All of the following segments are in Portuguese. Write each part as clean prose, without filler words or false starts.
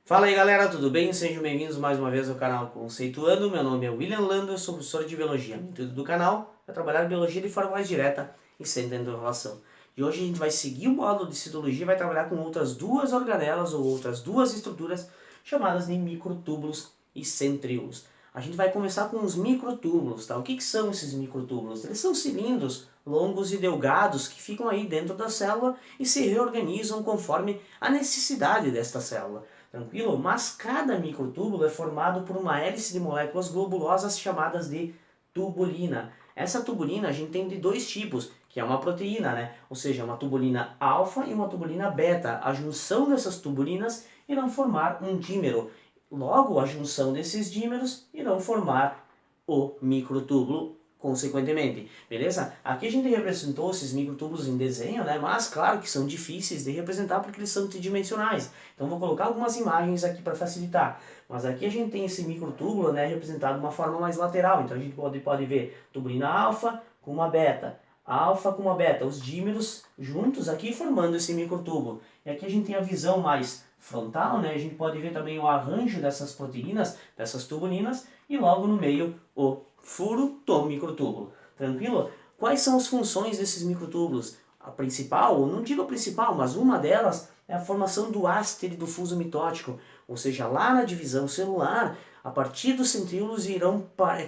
Fala aí galera, tudo bem? Sejam bem-vindos mais uma vez ao canal Conceituando. Meu nome é William Lando, eu sou professor de Biologia. O intuito do canal é trabalhar Biologia de forma mais direta e sem tanta enrolação. E hoje a gente vai seguir o módulo de citologia e vai trabalhar com outras duas organelas ou outras duas estruturas chamadas de microtúbulos e centríolos. A gente vai começar com os microtúbulos, tá? O que são esses microtúbulos? Eles são cilindros longos e delgados que ficam aí dentro da célula e se reorganizam conforme a necessidade desta célula. Tranquilo? Mas cada microtúbulo é formado por uma hélice de moléculas globulosas chamadas de tubulina. Essa tubulina a gente tem de dois tipos, que é uma proteína, né? Ou seja, uma tubulina alfa e uma tubulina beta. A junção dessas tubulinas irão formar um dímero. Logo, a junção desses dímeros irão formar o microtúbulo consequentemente, beleza? Aqui a gente representou esses microtúbulos em desenho, né? Mas claro que são difíceis de representar porque eles são tridimensionais. Então vou colocar algumas imagens aqui para facilitar. Mas aqui a gente tem esse microtúbulo, né, representado de uma forma mais lateral. Então a gente pode ver tubulina alfa com uma beta, alfa com uma beta, os dímeros juntos aqui formando esse microtúbulo. E aqui a gente tem a visão mais frontal, né? A gente pode ver também o arranjo dessas proteínas, dessas tubulinas, e logo no meio o furo do microtúbulo. Tranquilo? Quais são as funções desses microtúbulos? A principal, não digo a principal, mas uma delas é a formação do áster do fuso mitótico, ou seja, lá na divisão celular, a partir dos centríolos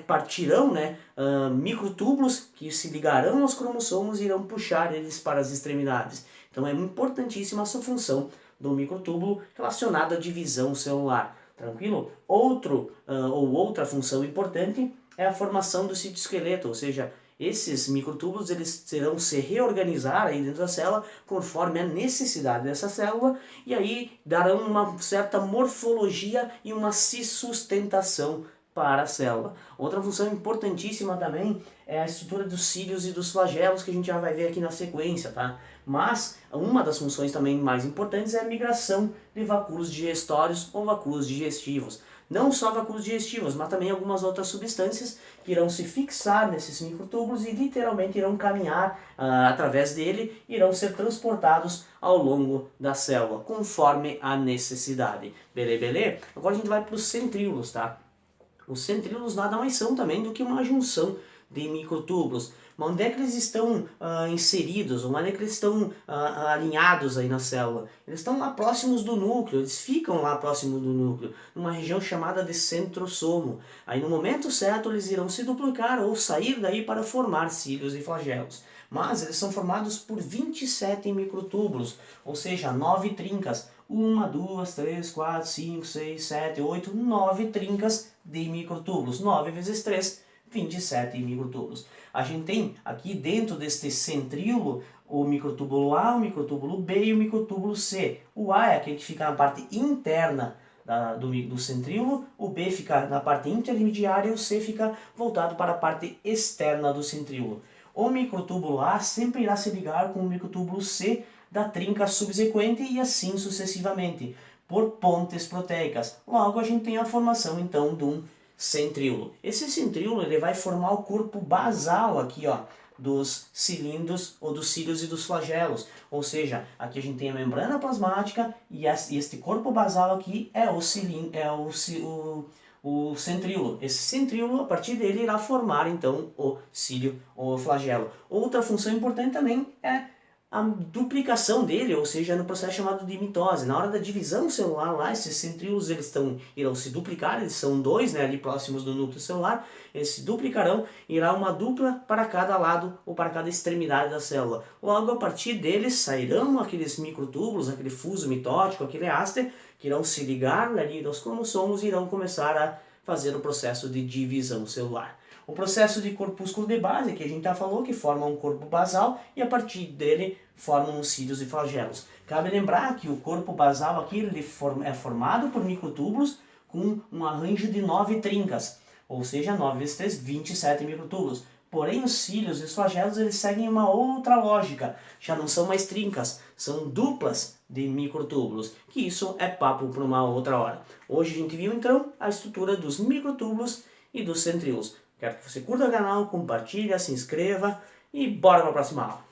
partirão, né, microtúbulos que se ligarão aos cromossomos e irão puxar eles para as extremidades. Então é importantíssima essa função do microtúbulo relacionada à divisão celular. Tranquilo? Outra função importante é a formação do citoesqueleto, ou seja, esses microtúbulos eles terão se reorganizar aí dentro da célula conforme a necessidade dessa célula e aí darão uma certa morfologia e uma sustentação para a célula. Outra função importantíssima também é a estrutura dos cílios e dos flagelos que a gente já vai ver aqui na sequência, tá? Mas uma das funções também mais importantes é a migração de vacúolos digestórios ou vacúolos digestivos. Não só vacúolos digestivos, mas também algumas outras substâncias que irão se fixar nesses microtúbulos e literalmente irão caminhar através dele, irão ser transportados ao longo da célula, conforme a necessidade. Beleza? Agora a gente vai para os centríolos, tá? Os centríolos nada mais são também do que uma junção de microtúbulos. Mas onde é que eles estão inseridos? Onde é que eles estão alinhados aí na célula? Eles estão lá próximos do núcleo, eles ficam lá próximo do núcleo, numa região chamada de centrosomo. Aí no momento certo eles irão se duplicar ou sair daí para formar cílios e flagelos. Mas eles são formados por 27 microtúbulos, ou seja, 9 trincas. 1, 2, 3, 4, 5, 6, 7, 8, 9 trincas de microtúbulos. 9 vezes 3, 27 microtúbulos. A gente tem aqui dentro deste centríolo o microtúbulo A, o microtúbulo B e o microtúbulo C. O A é aquele que fica na parte interna do centríolo, o B fica na parte intermediária e o C fica voltado para a parte externa do centríolo. O microtúbulo A sempre irá se ligar com o microtúbulo C da trinca subsequente e assim sucessivamente, por pontes proteicas. Logo a gente tem a formação então de um centríolo. Esse centríolo ele vai formar o corpo basal aqui, ó, dos cilindros ou dos cílios e dos flagelos. Ou seja, aqui a gente tem a membrana plasmática e este corpo basal aqui é o centríolo. Esse centríolo, a partir dele, irá formar então o cílio ou o flagelo. Outra função importante também é a duplicação dele, ou seja, no processo chamado de mitose. Na hora da divisão celular lá, esses centríolos irão se duplicar, eles são dois, né, ali próximos do núcleo celular, eles se duplicarão, irá uma dupla para cada lado ou para cada extremidade da célula. Logo, a partir deles sairão aqueles microtúbulos, aquele fuso mitótico, aquele áster, que irão se ligar ali aos cromossomos e irão começar a fazer o processo de divisão celular. O processo de corpúsculo de base, que a gente já falou, que forma um corpo basal e a partir dele formam os cílios e flagelos. Cabe lembrar que o corpo basal aqui ele é formado por microtúbulos com um arranjo de 9 trincas, ou seja, 9 vezes 3, 27 microtúbulos. Porém, os cílios e os flagelos eles seguem uma outra lógica, já não são mais trincas, são duplas de microtúbulos, que isso é papo para uma outra hora. Hoje a gente viu então a estrutura dos microtúbulos e dos centríolos. Quero que você curta o canal, compartilhe, se inscreva e bora para a próxima aula.